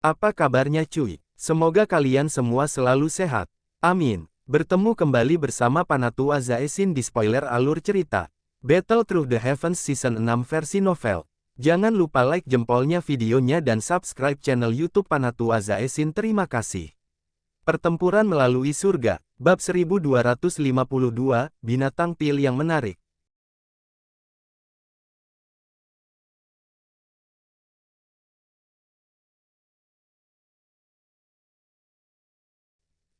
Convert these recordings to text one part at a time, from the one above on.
Apa kabarnya cuy? Semoga kalian semua selalu sehat. Amin. Bertemu kembali bersama Panatua Zaesin di spoiler alur cerita. Battle Through the Heavens Season 6 versi novel. Jangan lupa like jempolnya videonya dan subscribe channel YouTube Panatua Zaesin. Terima kasih. Pertempuran melalui surga. Bab 1252, Binatang Pil yang menarik.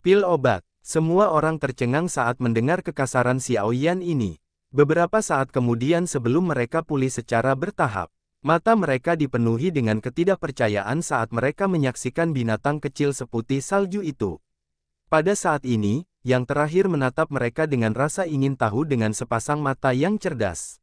Pil obat. Semua orang tercengang saat mendengar kekasaran Xiao Yan ini. Beberapa saat kemudian sebelum mereka pulih secara bertahap, mata mereka dipenuhi dengan ketidakpercayaan saat mereka menyaksikan binatang kecil seputih salju itu. Pada saat ini, yang terakhir menatap mereka dengan rasa ingin tahu dengan sepasang mata yang cerdas.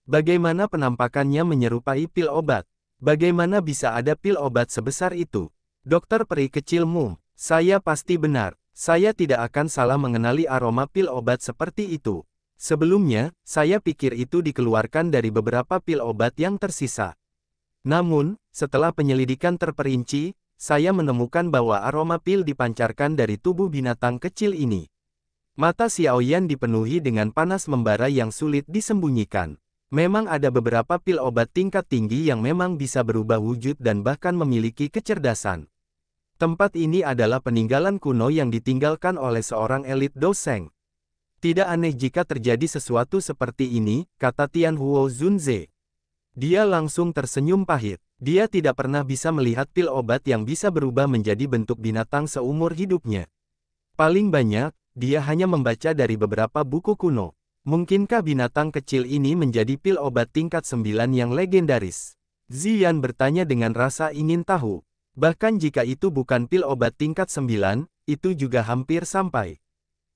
Bagaimana penampakannya menyerupai pil obat? Bagaimana bisa ada pil obat sebesar itu? Dokter peri kecil Mum, saya pasti benar. Saya tidak akan salah mengenali aroma pil obat seperti itu. Sebelumnya, saya pikir itu dikeluarkan dari beberapa pil obat yang tersisa. Namun, setelah penyelidikan terperinci, saya menemukan bahwa aroma pil dipancarkan dari tubuh binatang kecil ini. Mata Xiao Yan dipenuhi dengan panas membara yang sulit disembunyikan. Memang ada beberapa pil obat tingkat tinggi yang memang bisa berubah wujud dan bahkan memiliki kecerdasan. Tempat ini adalah peninggalan kuno yang ditinggalkan oleh seorang elit Doseng. Tidak aneh jika terjadi sesuatu seperti ini, kata Tian Huo Zunze. Dia langsung tersenyum pahit. Dia tidak pernah bisa melihat pil obat yang bisa berubah menjadi bentuk binatang seumur hidupnya. Paling banyak, dia hanya membaca dari beberapa buku kuno. Mungkinkah binatang kecil ini menjadi pil obat tingkat 9 yang legendaris? Ziyan bertanya dengan rasa ingin tahu. Bahkan jika itu bukan pil obat tingkat 9, itu juga hampir sampai.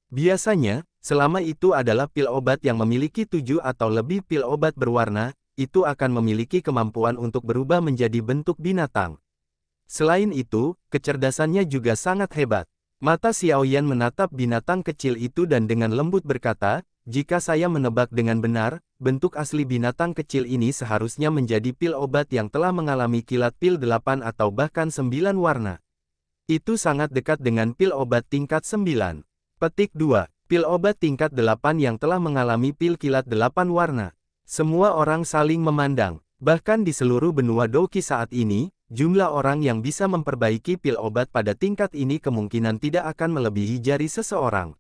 Biasanya, selama itu adalah pil obat yang memiliki 7 atau lebih pil obat berwarna, itu akan memiliki kemampuan untuk berubah menjadi bentuk binatang. Selain itu, kecerdasannya juga sangat hebat. Mata Xiao Yan menatap binatang kecil itu dan dengan lembut berkata, jika saya menebak dengan benar, bentuk asli binatang kecil ini seharusnya menjadi pil obat yang telah mengalami kilat pil 8 atau bahkan 9 warna. Itu sangat dekat dengan pil obat tingkat 9. Petik 2. Pil obat tingkat 8 yang telah mengalami pil kilat 8 warna. Semua orang saling memandang. Bahkan di seluruh benua Doki saat ini, jumlah orang yang bisa memperbaiki pil obat pada tingkat ini kemungkinan tidak akan melebihi jari seseorang.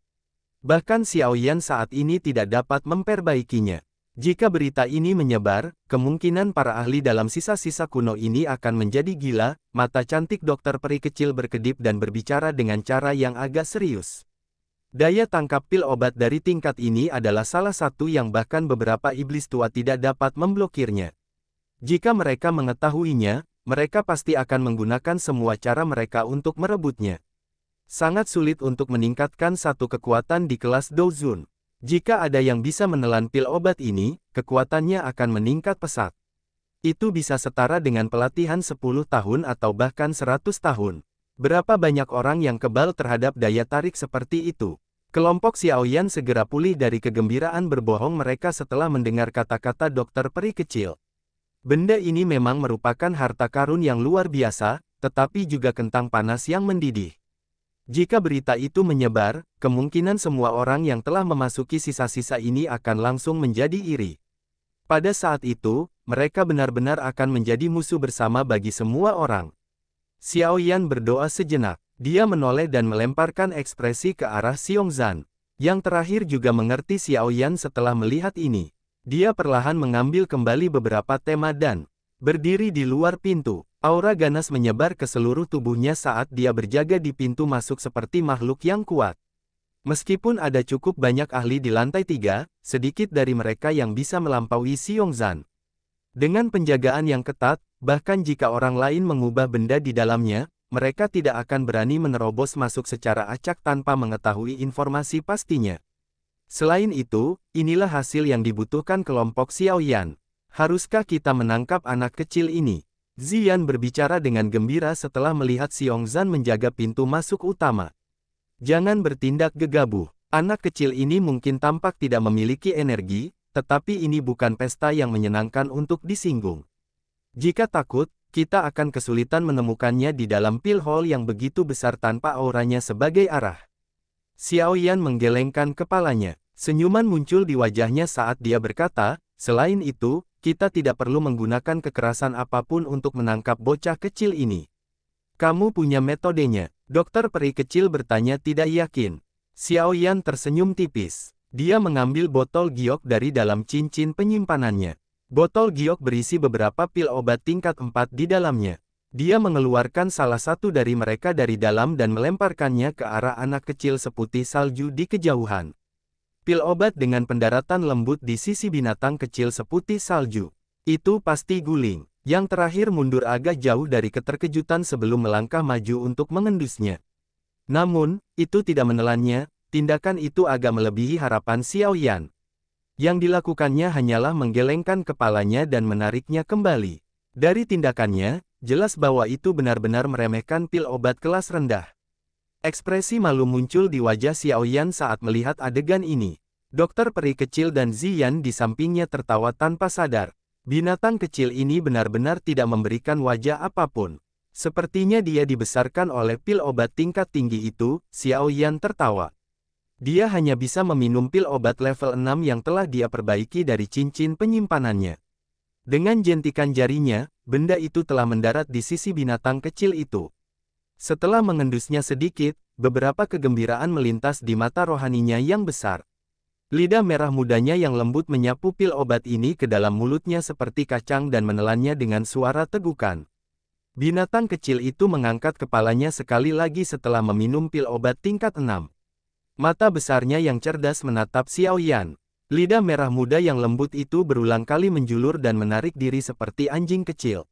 Bahkan Xiao Yan saat ini tidak dapat memperbaikinya. Jika berita ini menyebar, kemungkinan para ahli dalam sisa-sisa kuno ini akan menjadi gila. Mata cantik dokter peri kecil berkedip dan berbicara dengan cara yang agak serius. Daya tangkap pil obat dari tingkat ini adalah salah satu yang bahkan beberapa iblis tua tidak dapat memblokirnya. Jika mereka mengetahuinya, mereka pasti akan menggunakan semua cara mereka untuk merebutnya. Sangat sulit untuk meningkatkan satu kekuatan di kelas Douzun. Jika ada yang bisa menelan pil obat ini, kekuatannya akan meningkat pesat. Itu bisa setara dengan pelatihan 10 tahun atau bahkan 100 tahun. Berapa banyak orang yang kebal terhadap daya tarik seperti itu? Kelompok Xiao Yan segera pulih dari kegembiraan berbohong mereka setelah mendengar kata-kata dokter peri kecil. Benda ini memang merupakan harta karun yang luar biasa, tetapi juga kentang panas yang mendidih. Jika berita itu menyebar, kemungkinan semua orang yang telah memasuki sisa-sisa ini akan langsung menjadi iri. Pada saat itu, mereka benar-benar akan menjadi musuh bersama bagi semua orang. Xiao Yan berdoa sejenak. Dia menoleh dan melemparkan ekspresi ke arah Xiongzan. Yang terakhir juga mengerti Xiao Yan setelah melihat ini. Dia perlahan mengambil kembali beberapa tema dan berdiri di luar pintu. Aura ganas menyebar ke seluruh tubuhnya saat dia berjaga di pintu masuk seperti makhluk yang kuat. Meskipun ada cukup banyak ahli di lantai 3, sedikit dari mereka yang bisa melampaui Xiongzan. Dengan penjagaan yang ketat, bahkan jika orang lain mengubah benda di dalamnya, mereka tidak akan berani menerobos masuk secara acak tanpa mengetahui informasi pastinya. Selain itu, inilah hasil yang dibutuhkan kelompok Xiao Yan. Haruskah kita menangkap anak kecil ini? Ziyan berbicara dengan gembira setelah melihat Xiongzan menjaga pintu masuk utama. Jangan bertindak gegabah. Anak kecil ini mungkin tampak tidak memiliki energi, tetapi ini bukan pesta yang menyenangkan untuk disinggung. Jika takut, kita akan kesulitan menemukannya di dalam pil hole yang begitu besar tanpa auranya sebagai arah. Xiao Yan menggelengkan kepalanya. Senyuman muncul di wajahnya saat dia berkata, selain itu, kita tidak perlu menggunakan kekerasan apapun untuk menangkap bocah kecil ini. Kamu punya metodenya? Dokter peri kecil bertanya tidak yakin. Xiao Yan tersenyum tipis. Dia mengambil botol giok dari dalam cincin penyimpanannya. Botol giok berisi beberapa pil obat tingkat 4 di dalamnya. Dia mengeluarkan salah satu dari mereka dari dalam dan melemparkannya ke arah anak kecil seputih salju di kejauhan. Pil obat dengan pendaratan lembut di sisi binatang kecil seputih salju. Itu pasti guling. Yang terakhir mundur agak jauh dari keterkejutan sebelum melangkah maju untuk mengendusnya. Namun, itu tidak menelannya, tindakan itu agak melebihi harapan Xiao Yan. Yang dilakukannya hanyalah menggelengkan kepalanya dan menariknya kembali. Dari tindakannya, jelas bahwa itu benar-benar meremehkan pil obat kelas rendah. Ekspresi malu muncul di wajah Xiao Yan saat melihat adegan ini. Dokter peri kecil dan Ziyan di sampingnya tertawa tanpa sadar. Binatang kecil ini benar-benar tidak memberikan wajah apapun. Sepertinya dia dibesarkan oleh pil obat tingkat tinggi itu, Xiao Yan tertawa. Dia hanya bisa meminum pil obat level 6 yang telah dia perbaiki dari cincin penyimpanannya. Dengan jentikan jarinya, benda itu telah mendarat di sisi binatang kecil itu. Setelah mengendusnya sedikit, beberapa kegembiraan melintas di mata rohaninya yang besar. Lidah merah mudanya yang lembut menyapu pil obat ini ke dalam mulutnya seperti kacang dan menelannya dengan suara tegukan. Binatang kecil itu mengangkat kepalanya sekali lagi setelah meminum pil obat tingkat 6. Mata besarnya yang cerdas menatap Xiao Yan. Lidah merah muda yang lembut itu berulang kali menjulur dan menarik diri seperti anjing kecil.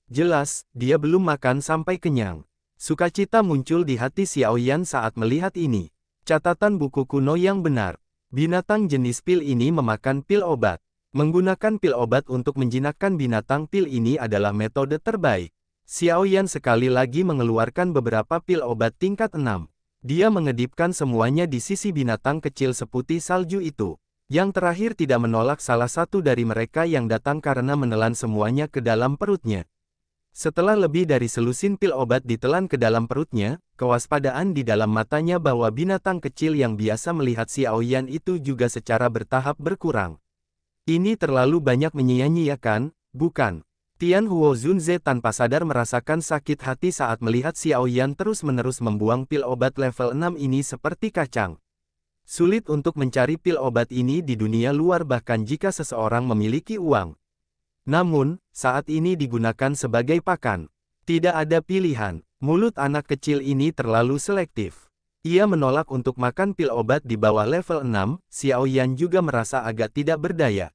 Jelas, dia belum makan sampai kenyang. Sukacita muncul di hati Xiao Yan saat melihat ini. Catatan buku kuno yang benar. Binatang jenis pil ini memakan pil obat. Menggunakan pil obat untuk menjinakkan binatang pil ini adalah metode terbaik. Xiao Yan sekali lagi mengeluarkan beberapa pil obat tingkat 6. Dia mengedipkan semuanya di sisi binatang kecil seputih salju itu. Yang terakhir tidak menolak salah satu dari mereka yang datang karena menelan semuanya ke dalam perutnya. Setelah lebih dari selusin pil obat ditelan ke dalam perutnya, kewaspadaan di dalam matanya bahwa binatang kecil yang biasa melihat Xiao Yan itu juga secara bertahap berkurang. Ini terlalu banyak menyia-nyiakan, bukan? Tian Huo Zunze tanpa sadar merasakan sakit hati saat melihat Xiao Yan terus-menerus membuang pil obat level 6 ini seperti kacang. Sulit untuk mencari pil obat ini di dunia luar bahkan jika seseorang memiliki uang. Namun, saat ini digunakan sebagai pakan. Tidak ada pilihan. Mulut anak kecil ini terlalu selektif. Ia menolak untuk makan pil obat di bawah level 6, Xiao Yan juga merasa agak tidak berdaya.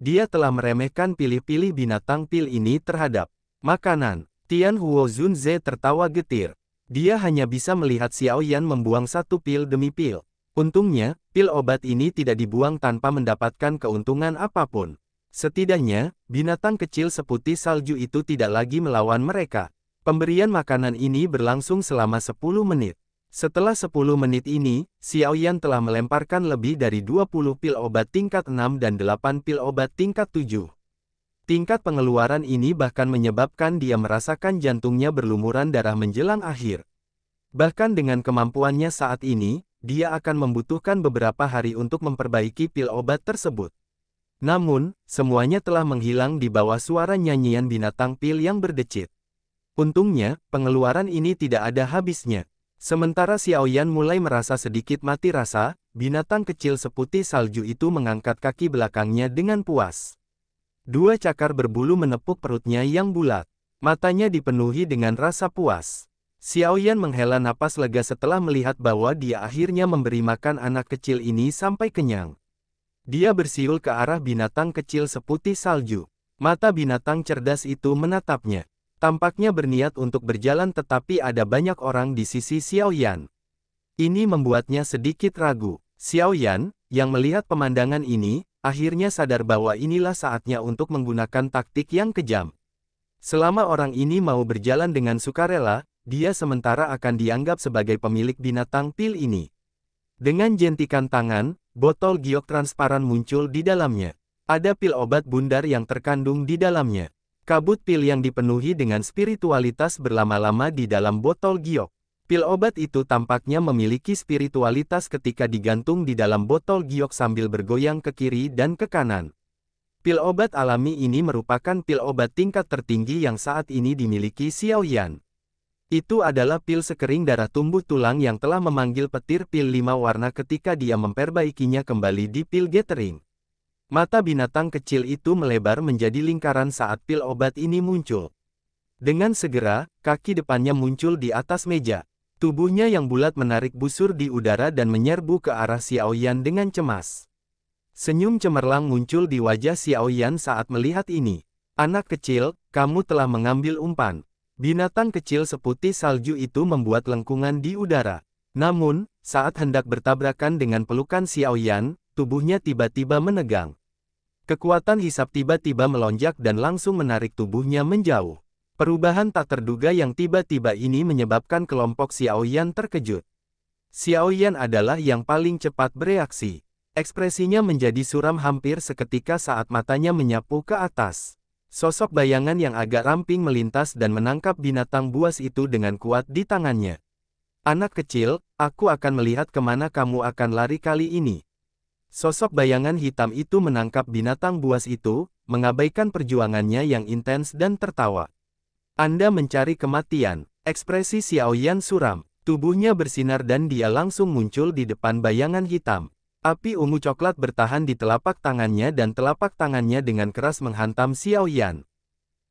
Dia telah meremehkan pilih-pilih binatang pil ini terhadap makanan. Tian Huo Zunze tertawa getir. Dia hanya bisa melihat Xiao Yan membuang satu pil demi pil. Untungnya, pil obat ini tidak dibuang tanpa mendapatkan keuntungan apapun. Setidaknya, binatang kecil seputih salju itu tidak lagi melawan mereka. Pemberian makanan ini berlangsung selama 10 menit. Setelah 10 menit ini, Xiao Yan telah melemparkan lebih dari 20 pil obat tingkat 6 dan 8 pil obat tingkat 7. Tingkat pengeluaran ini bahkan menyebabkan dia merasakan jantungnya berlumuran darah menjelang akhir. Bahkan dengan kemampuannya saat ini, dia akan membutuhkan beberapa hari untuk memperbaiki pil obat tersebut. Namun, semuanya telah menghilang di bawah suara nyanyian binatang pil yang berdecit. Untungnya, pengeluaran ini tidak ada habisnya. Sementara Xiao Yan mulai merasa sedikit mati rasa, binatang kecil seputih salju itu mengangkat kaki belakangnya dengan puas. Dua cakar berbulu menepuk perutnya yang bulat. Matanya dipenuhi dengan rasa puas. Xiao Yan menghela napas lega setelah melihat bahwa dia akhirnya memberi makan anak kecil ini sampai kenyang. Dia bersiul ke arah binatang kecil seputih salju. Mata binatang cerdas itu menatapnya. Tampaknya berniat untuk berjalan tetapi ada banyak orang di sisi Xiao Yan. Ini membuatnya sedikit ragu. Xiao Yan, yang melihat pemandangan ini, akhirnya sadar bahwa inilah saatnya untuk menggunakan taktik yang kejam. Selama orang ini mau berjalan dengan sukarela, dia sementara akan dianggap sebagai pemilik binatang pil ini. Dengan jentikan tangan, botol giok transparan muncul di dalamnya. Ada pil obat bundar yang terkandung di dalamnya. Kabut pil yang dipenuhi dengan spiritualitas berlama-lama di dalam botol giok. Pil obat itu tampaknya memiliki spiritualitas ketika digantung di dalam botol giok sambil bergoyang ke kiri dan ke kanan. Pil obat alami ini merupakan pil obat tingkat tertinggi yang saat ini dimiliki Xiaoyan. Itu adalah pil sekering darah tumbuh tulang yang telah memanggil petir pil 5 warna ketika dia memperbaikinya kembali di pil gathering. Mata binatang kecil itu melebar menjadi lingkaran saat pil obat ini muncul. Dengan segera, kaki depannya muncul di atas meja. Tubuhnya yang bulat menarik busur di udara dan menyerbu ke arah Xiaoyan dengan cemas. Senyum cemerlang muncul di wajah Xiaoyan saat melihat ini. Anak kecil, kamu telah mengambil umpan. Binatang kecil seputih salju itu membuat lengkungan di udara. Namun, saat hendak bertabrakan dengan pelukan Xiaoyan, tubuhnya tiba-tiba menegang. Kekuatan hisap tiba-tiba melonjak dan langsung menarik tubuhnya menjauh. Perubahan tak terduga yang tiba-tiba ini menyebabkan kelompok Xiaoyan terkejut. Xiaoyan adalah yang paling cepat bereaksi. Ekspresinya menjadi suram hampir seketika saat matanya menyapu ke atas. Sosok bayangan yang agak ramping melintas dan menangkap binatang buas itu dengan kuat di tangannya. Anak kecil, aku akan melihat kemana kamu akan lari kali ini. Sosok bayangan hitam itu menangkap binatang buas itu, mengabaikan perjuangannya yang intens dan tertawa. Anda mencari kematian. Ekspresi Xiaoyan suram. Tubuhnya bersinar dan dia langsung muncul di depan bayangan hitam. Api ungu coklat bertahan di telapak tangannya dan telapak tangannya dengan keras menghantam Xiaoyan.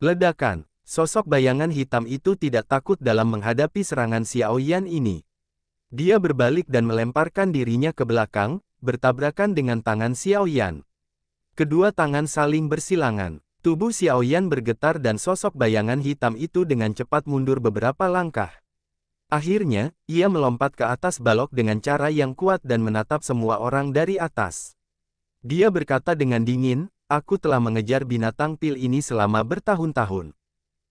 Ledakan. Sosok bayangan hitam itu tidak takut dalam menghadapi serangan Xiaoyan ini. Dia berbalik dan melemparkan dirinya ke belakang, bertabrakan dengan tangan Xiaoyan. Kedua tangan saling bersilangan. Tubuh Xiaoyan bergetar dan sosok bayangan hitam itu dengan cepat mundur beberapa langkah. Akhirnya, ia melompat ke atas balok dengan cara yang kuat dan menatap semua orang dari atas. Dia berkata dengan dingin, aku telah mengejar binatang pil ini selama bertahun-tahun.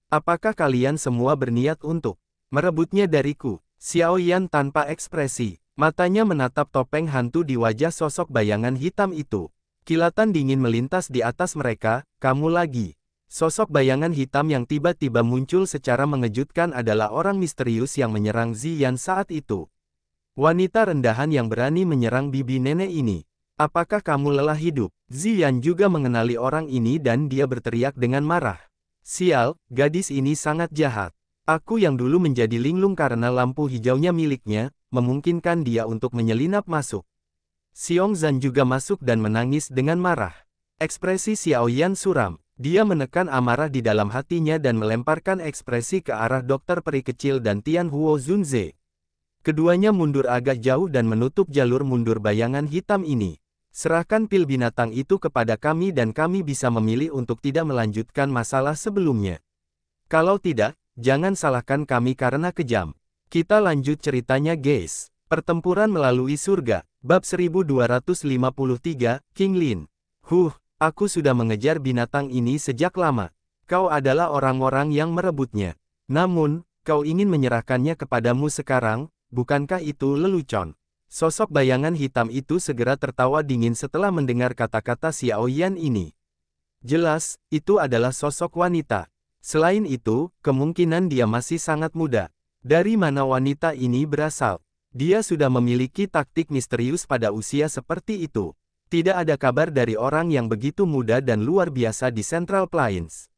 Apakah kalian semua berniat untuk merebutnya dariku? Xiaoyan tanpa ekspresi, matanya menatap topeng hantu di wajah sosok bayangan hitam itu. Kilatan dingin melintas di atas mereka, kamu lagi. Sosok bayangan hitam yang tiba-tiba muncul secara mengejutkan adalah orang misterius yang menyerang Ziyan saat itu. Wanita rendahan yang berani menyerang bibi nenek ini. Apakah kamu lelah hidup? Ziyan juga mengenali orang ini dan dia berteriak dengan marah. Sial, gadis ini sangat jahat. Aku yang dulu menjadi linglung karena lampu hijaunya miliknya, memungkinkan dia untuk menyelinap masuk. Xiongzhan juga masuk dan menangis dengan marah. Ekspresi Xiaoyan suram. Dia menekan amarah di dalam hatinya dan melemparkan ekspresi ke arah dokter peri kecil dan Tian Huo Zunze. Keduanya mundur agak jauh dan menutup jalur mundur bayangan hitam ini. Serahkan pil binatang itu kepada kami dan kami bisa memilih untuk tidak melanjutkan masalah sebelumnya. Kalau tidak, jangan salahkan kami karena kejam. Kita lanjut ceritanya guys. Pertempuran melalui surga, bab 1253, King Lin. Aku sudah mengejar binatang ini sejak lama. Kau adalah orang-orang yang merebutnya. Namun, kau ingin menyerahkannya kepadamu sekarang, bukankah itu lelucon? Sosok bayangan hitam itu segera tertawa dingin setelah mendengar kata-kata Xiaoyan ini. Jelas, itu adalah sosok wanita. Selain itu, kemungkinan dia masih sangat muda. Dari mana wanita ini berasal? Dia sudah memiliki taktik misterius pada usia seperti itu. Tidak ada kabar dari orang yang begitu muda dan luar biasa di Central Plains.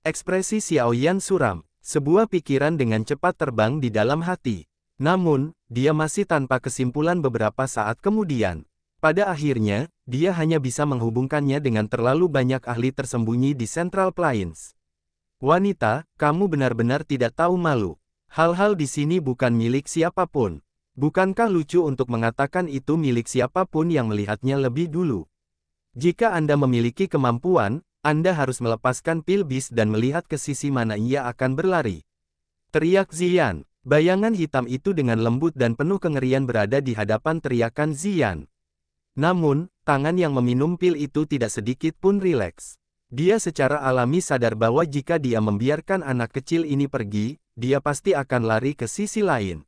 Ekspresi Xiaoyan suram. Sebuah pikiran dengan cepat terbang di dalam hati. Namun, dia masih tanpa kesimpulan beberapa saat kemudian. Pada akhirnya, dia hanya bisa menghubungkannya dengan terlalu banyak ahli tersembunyi di Central Plains. Wanita, kamu benar-benar tidak tahu malu. Hal-hal di sini bukan milik siapapun. Bukankah lucu untuk mengatakan itu milik siapapun yang melihatnya lebih dulu? Jika Anda memiliki kemampuan, Anda harus melepaskan pil bis dan melihat ke sisi mana ia akan berlari. Teriak Ziyan. Bayangan hitam itu dengan lembut dan penuh kengerian berada di hadapan teriakan Ziyan. Namun, tangan yang meminum pil itu tidak sedikit pun rileks. Dia secara alami sadar bahwa jika dia membiarkan anak kecil ini pergi, dia pasti akan lari ke sisi lain.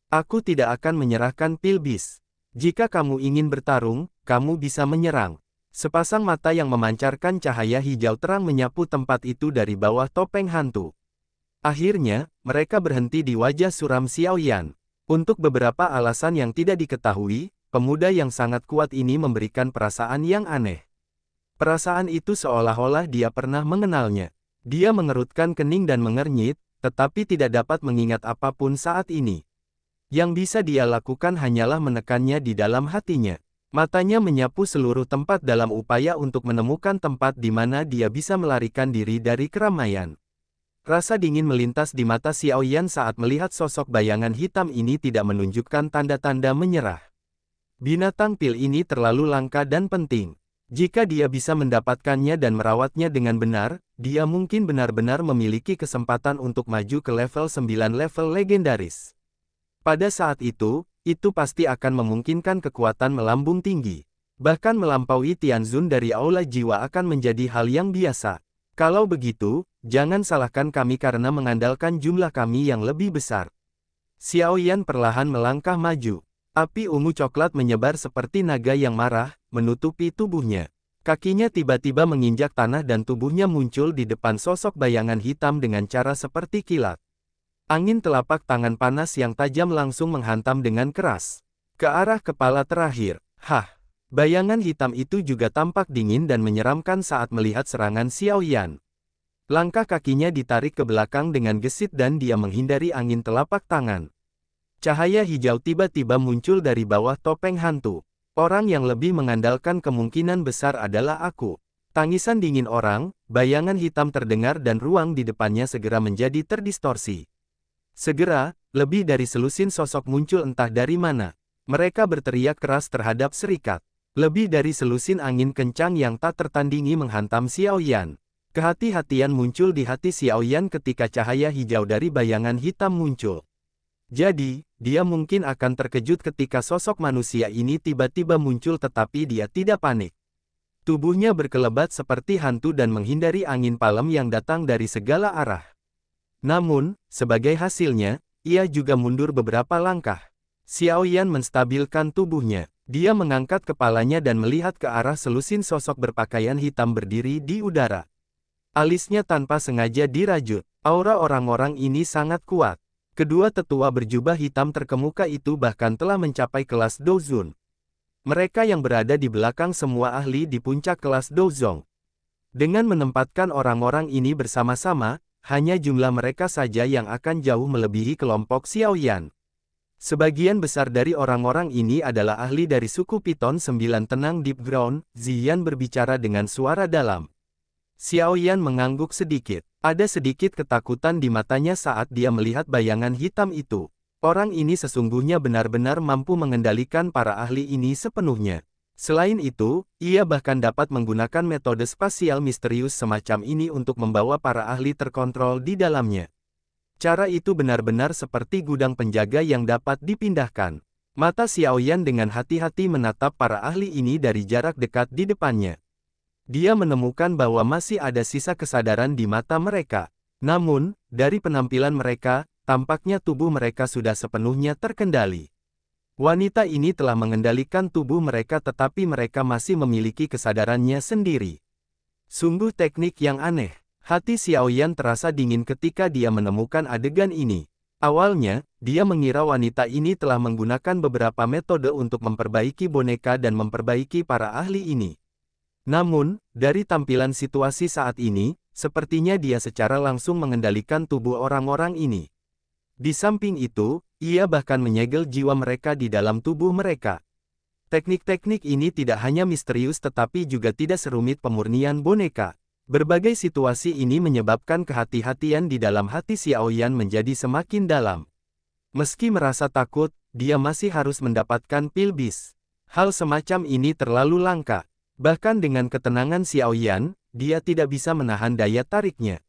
Aku tidak akan menyerahkan pil bis. Jika kamu ingin bertarung, kamu bisa menyerang. Sepasang mata yang memancarkan cahaya hijau terang menyapu tempat itu dari bawah topeng hantu. Akhirnya, mereka berhenti di wajah suram Xiaoyan. Untuk beberapa alasan yang tidak diketahui, pemuda yang sangat kuat ini memberikan perasaan yang aneh. Perasaan itu seolah-olah dia pernah mengenalnya. Dia mengerutkan kening dan mengernyit, tetapi tidak dapat mengingat apapun saat ini. Yang bisa dia lakukan hanyalah menekannya di dalam hatinya. Matanya menyapu seluruh tempat dalam upaya untuk menemukan tempat di mana dia bisa melarikan diri dari keramaian. Rasa dingin melintas di mata Xiaoyan saat melihat sosok bayangan hitam ini tidak menunjukkan tanda-tanda menyerah. Binatang pil ini terlalu langka dan penting. Jika dia bisa mendapatkannya dan merawatnya dengan benar, dia mungkin benar-benar memiliki kesempatan untuk maju ke level 9 level legendaris. Pada saat itu pasti akan memungkinkan kekuatan melambung tinggi. Bahkan melampaui Tianzun dari aula jiwa akan menjadi hal yang biasa. Kalau begitu, jangan salahkan kami karena mengandalkan jumlah kami yang lebih besar. Xiaoyan perlahan melangkah maju. Api ungu coklat menyebar seperti naga yang marah, menutupi tubuhnya. Kakinya tiba-tiba menginjak tanah dan tubuhnya muncul di depan sosok bayangan hitam dengan cara seperti kilat. Angin telapak tangan panas yang tajam langsung menghantam dengan keras ke arah kepala terakhir. Hah! Bayangan hitam itu juga tampak dingin dan menyeramkan saat melihat serangan Xiaoyan. Langkah kakinya ditarik ke belakang dengan gesit dan dia menghindari angin telapak tangan. Cahaya hijau tiba-tiba muncul dari bawah topeng hantu. Orang yang lebih mengandalkan kemungkinan besar adalah aku. Tangisan dingin orang, bayangan hitam terdengar dan ruang di depannya segera menjadi terdistorsi. Segera, lebih dari selusin sosok muncul entah dari mana. Mereka berteriak keras terhadap serikat. Lebih dari selusin angin kencang yang tak tertandingi menghantam Xiaoyan. Kehati-hatian muncul di hati Xiaoyan ketika cahaya hijau dari bayangan hitam muncul. Jadi, dia mungkin akan terkejut ketika sosok manusia ini tiba-tiba muncul tetapi dia tidak panik. Tubuhnya berkelebat seperti hantu dan menghindari angin palem yang datang dari segala arah. Namun, sebagai hasilnya, ia juga mundur beberapa langkah. Xiaoyan menstabilkan tubuhnya. Dia mengangkat kepalanya dan melihat ke arah selusin sosok berpakaian hitam berdiri di udara. Alisnya tanpa sengaja dirajut. Aura orang-orang ini sangat kuat. Kedua tetua berjubah hitam terkemuka itu bahkan telah mencapai kelas Dozun. Mereka yang berada di belakang semua ahli di puncak kelas Dozong. Dengan menempatkan orang-orang ini bersama-sama, hanya jumlah mereka saja yang akan jauh melebihi kelompok Xiaoyan. Sebagian besar dari orang-orang ini adalah ahli dari suku Piton 9 Tenang Deep Ground. Ziyan berbicara dengan suara dalam. Xiaoyan mengangguk sedikit. Ada sedikit ketakutan di matanya saat dia melihat bayangan hitam itu. Orang ini sesungguhnya benar-benar mampu mengendalikan para ahli ini sepenuhnya. Selain itu, ia bahkan dapat menggunakan metode spasial misterius semacam ini untuk membawa para ahli terkontrol di dalamnya. Cara itu benar-benar seperti gudang penjaga yang dapat dipindahkan. Mata Xiaoyan dengan hati-hati menatap para ahli ini dari jarak dekat di depannya. Dia menemukan bahwa masih ada sisa kesadaran di mata mereka. Namun, dari penampilan mereka, tampaknya tubuh mereka sudah sepenuhnya terkendali. Wanita ini telah mengendalikan tubuh mereka tetapi mereka masih memiliki kesadarannya sendiri. Sungguh teknik yang aneh. Hati Xiaoyan terasa dingin ketika dia menemukan adegan ini. Awalnya, dia mengira wanita ini telah menggunakan beberapa metode untuk memperbaiki boneka dan memperbaiki para ahli ini. Namun, dari tampilan situasi saat ini, sepertinya dia secara langsung mengendalikan tubuh orang-orang ini. Di samping itu, ia bahkan menyegel jiwa mereka di dalam tubuh mereka. Teknik-teknik ini tidak hanya misterius tetapi juga tidak serumit pemurnian boneka. Berbagai situasi ini menyebabkan kehati-hatian di dalam hati Xiaoyan menjadi semakin dalam. Meski merasa takut, dia masih harus mendapatkan pil bis. Hal semacam ini terlalu langka. Bahkan dengan ketenangan Xiaoyan, dia tidak bisa menahan daya tariknya.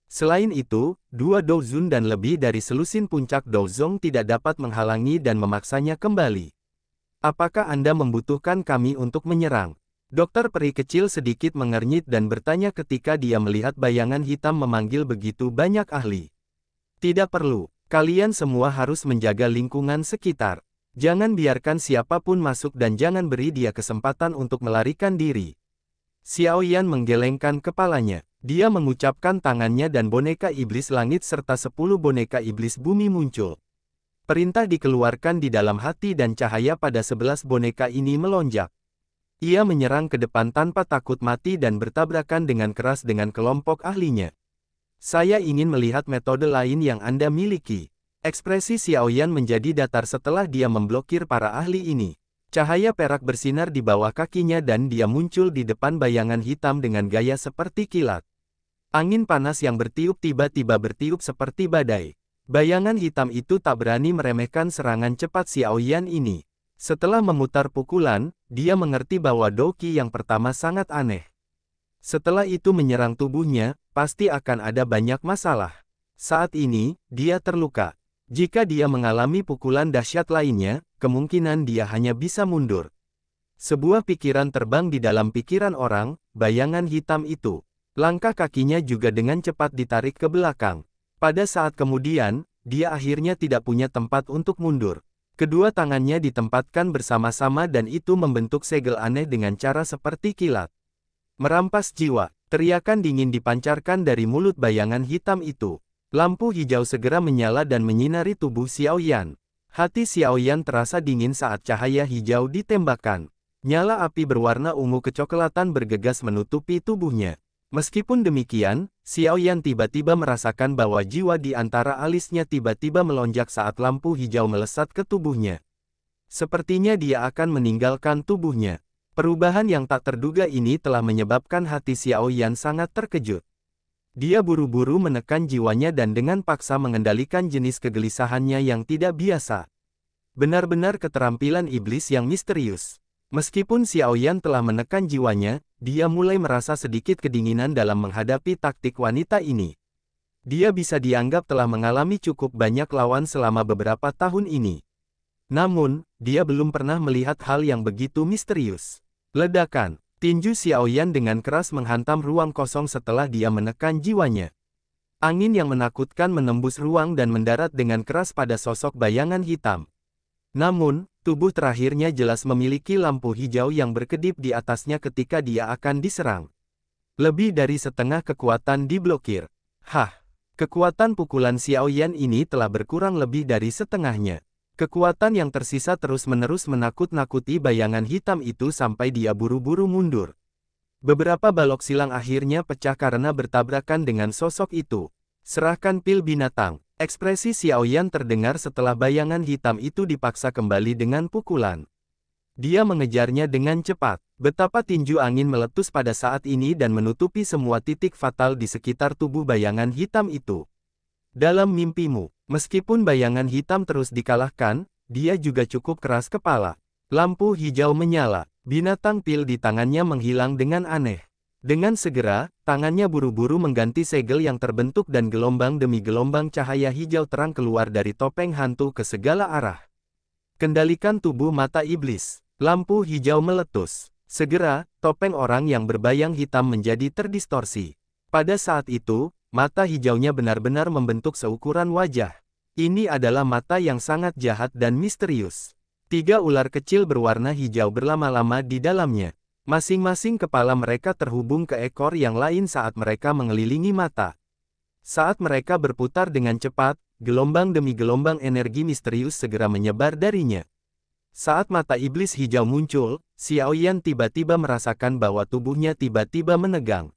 Selain itu, dua Dozun dan lebih dari selusin puncak Dozong tidak dapat menghalangi dan memaksanya kembali. Apakah Anda membutuhkan kami untuk menyerang? Dokter peri kecil sedikit mengernyit dan bertanya ketika dia melihat bayangan hitam memanggil begitu banyak ahli. Tidak perlu, kalian semua harus menjaga lingkungan sekitar. Jangan biarkan siapapun masuk dan jangan beri dia kesempatan untuk melarikan diri. Xiao Yan menggelengkan kepalanya. Dia mengucapkan tangannya dan boneka iblis langit serta 10 boneka iblis bumi muncul. Perintah dikeluarkan di dalam hati dan cahaya pada 11 boneka ini melonjak. Ia menyerang ke depan tanpa takut mati dan bertabrakan dengan keras dengan kelompok ahlinya. Saya ingin melihat metode lain yang Anda miliki. Ekspresi Xiao Yan menjadi datar setelah dia memblokir para ahli ini. Cahaya perak bersinar di bawah kakinya dan dia muncul di depan bayangan hitam dengan gaya seperti kilat. Angin panas yang bertiup tiba-tiba bertiup seperti badai. Bayangan hitam itu tak berani meremehkan serangan cepat Xiao Yan ini. Setelah memutar pukulan, dia mengerti bahwa Doki yang pertama sangat aneh. Setelah itu menyerang tubuhnya, pasti akan ada banyak masalah. Saat ini, dia terluka. Jika dia mengalami pukulan dahsyat lainnya, kemungkinan dia hanya bisa mundur. Sebuah pikiran terbang di dalam pikiran orang, bayangan hitam itu. Langkah kakinya juga dengan cepat ditarik ke belakang. Pada saat kemudian, dia akhirnya tidak punya tempat untuk mundur. Kedua tangannya ditempatkan bersama-sama dan itu membentuk segel aneh dengan cara seperti kilat. Merampas jiwa, teriakan dingin dipancarkan dari mulut bayangan hitam itu. Lampu hijau segera menyala dan menyinari tubuh Xiao Yan. Hati Xiao Yan terasa dingin saat cahaya hijau ditembakkan. Nyala api berwarna ungu kecoklatan bergegas menutupi tubuhnya. Meskipun demikian, Xiao Yan tiba-tiba merasakan bahwa jiwa di antara alisnya tiba-tiba melonjak saat lampu hijau melesat ke tubuhnya. Sepertinya dia akan meninggalkan tubuhnya. Perubahan yang tak terduga ini telah menyebabkan hati Xiao Yan sangat terkejut. Dia buru-buru menekan jiwanya dan dengan paksa mengendalikan jenis kegelisahannya yang tidak biasa. Benar-benar keterampilan iblis yang misterius. Meskipun Xiao Yan telah menekan jiwanya, dia mulai merasa sedikit kedinginan dalam menghadapi taktik wanita ini. Dia bisa dianggap telah mengalami cukup banyak lawan selama beberapa tahun ini. Namun, dia belum pernah melihat hal yang begitu misterius. Ledakan. Tinju Xiao Yan dengan keras menghantam ruang kosong setelah dia menekan jiwanya. Angin yang menakutkan menembus ruang dan mendarat dengan keras pada sosok bayangan hitam. Namun, tubuh terakhirnya jelas memiliki lampu hijau yang berkedip di atasnya ketika dia akan diserang. Lebih dari setengah kekuatan diblokir. Kekuatan pukulan Xiao Yan ini telah berkurang lebih dari setengahnya. Kekuatan yang tersisa terus-menerus menakut-nakuti bayangan hitam itu sampai dia buru-buru mundur. Beberapa balok silang akhirnya pecah karena bertabrakan dengan sosok itu. Serahkan pil binatang. Ekspresi Xiao Yan terdengar setelah bayangan hitam itu dipaksa kembali dengan pukulan. Dia mengejarnya dengan cepat. Betapa tinju angin meletus pada saat ini dan menutupi semua titik fatal di sekitar tubuh bayangan hitam itu. Dalam mimpimu, meskipun bayangan hitam terus dikalahkan, dia juga cukup keras kepala. Lampu hijau menyala, binatang pil di tangannya menghilang dengan aneh. Dengan segera, tangannya buru-buru mengganti segel yang terbentuk dan gelombang demi gelombang cahaya hijau terang keluar dari topeng hantu ke segala arah. Kendalikan tubuh mata iblis. Lampu hijau meletus. Segera, topeng orang yang berbayang hitam menjadi terdistorsi. Pada saat itu, mata hijaunya benar-benar membentuk seukuran wajah. Ini adalah mata yang sangat jahat dan misterius. 3 ular kecil berwarna hijau berlama-lama di dalamnya. Masing-masing kepala mereka terhubung ke ekor yang lain saat mereka mengelilingi mata. Saat mereka berputar dengan cepat, gelombang demi gelombang energi misterius segera menyebar darinya. Saat mata iblis hijau muncul, Xiao Yan tiba-tiba merasakan bahwa tubuhnya tiba-tiba menegang.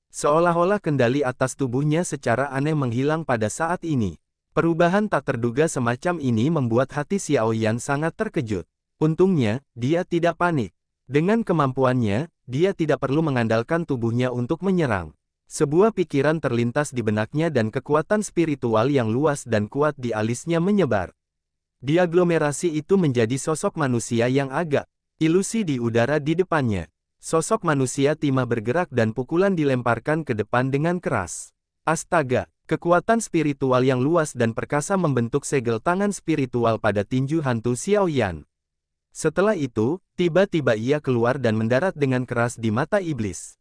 Seolah-olah kendali atas tubuhnya secara aneh menghilang pada saat ini. Perubahan tak terduga semacam ini membuat hati Xiao Yan sangat terkejut. Untungnya, dia tidak panik. Dengan kemampuannya, dia tidak perlu mengandalkan tubuhnya untuk menyerang. Sebuah pikiran terlintas di benaknya dan kekuatan spiritual yang luas dan kuat di alisnya menyebar. Diaglomerasi itu menjadi sosok manusia yang agak ilusi di udara di depannya. Sosok manusia timah bergerak dan pukulan dilemparkan ke depan dengan keras. Astaga, kekuatan spiritual yang luas dan perkasa membentuk segel tangan spiritual pada tinju hantu Xiao Yan. Setelah itu, tiba-tiba ia keluar dan mendarat dengan keras di mata iblis.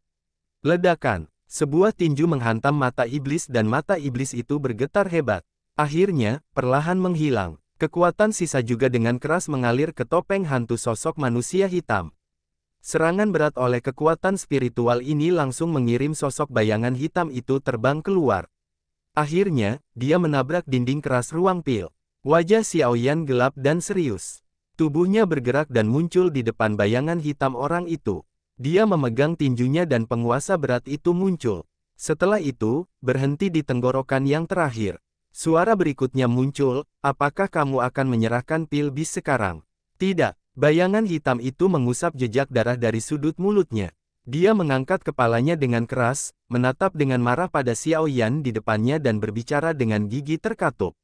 Ledakan, sebuah tinju menghantam mata iblis dan mata iblis itu bergetar hebat. Akhirnya, perlahan menghilang. Kekuatan sisa juga dengan keras mengalir ke topeng hantu sosok manusia hitam. Serangan berat oleh kekuatan spiritual ini langsung mengirim sosok bayangan hitam itu terbang keluar. Akhirnya, dia menabrak dinding keras ruang pil. Wajah Xiaoyan gelap dan serius. Tubuhnya bergerak dan muncul di depan bayangan hitam orang itu. Dia memegang tinjunya dan penguasa berat itu muncul. Setelah itu, berhenti di tenggorokan yang terakhir. Suara berikutnya muncul, apakah kamu akan menyerahkan pil bis sekarang? Tidak, bayangan hitam itu mengusap jejak darah dari sudut mulutnya. Dia mengangkat kepalanya dengan keras, menatap dengan marah pada Xiaoyan di depannya dan berbicara dengan gigi terkatup.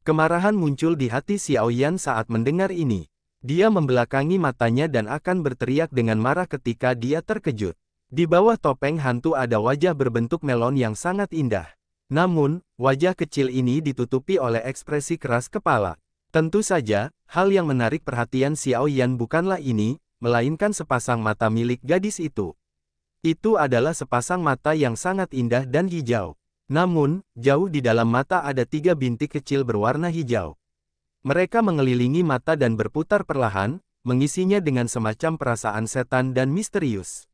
Kemarahan muncul di hati Xiaoyan saat mendengar ini. Dia membelakangi matanya dan akan berteriak dengan marah ketika dia terkejut. Di bawah topeng hantu ada wajah berbentuk melon yang sangat indah. Namun, wajah kecil ini ditutupi oleh ekspresi keras kepala. Tentu saja, hal yang menarik perhatian Xiaoyan bukanlah ini, melainkan sepasang mata milik gadis itu. Itu adalah sepasang mata yang sangat indah dan hijau. Namun, jauh di dalam mata ada 3 bintik kecil berwarna hijau. Mereka mengelilingi mata dan berputar perlahan, mengisinya dengan semacam perasaan setan dan misterius.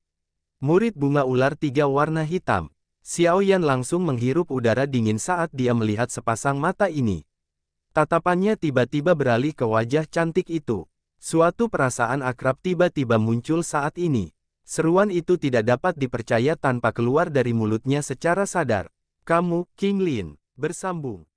Murid bunga ular 3 warna hitam. Xiaoyan langsung menghirup udara dingin saat dia melihat sepasang mata ini. Tatapannya tiba-tiba beralih ke wajah cantik itu. Suatu perasaan akrab tiba-tiba muncul saat ini. Seruan itu tidak dapat dipercaya tanpa keluar dari mulutnya secara sadar. Kamu, King Lin, bersambung.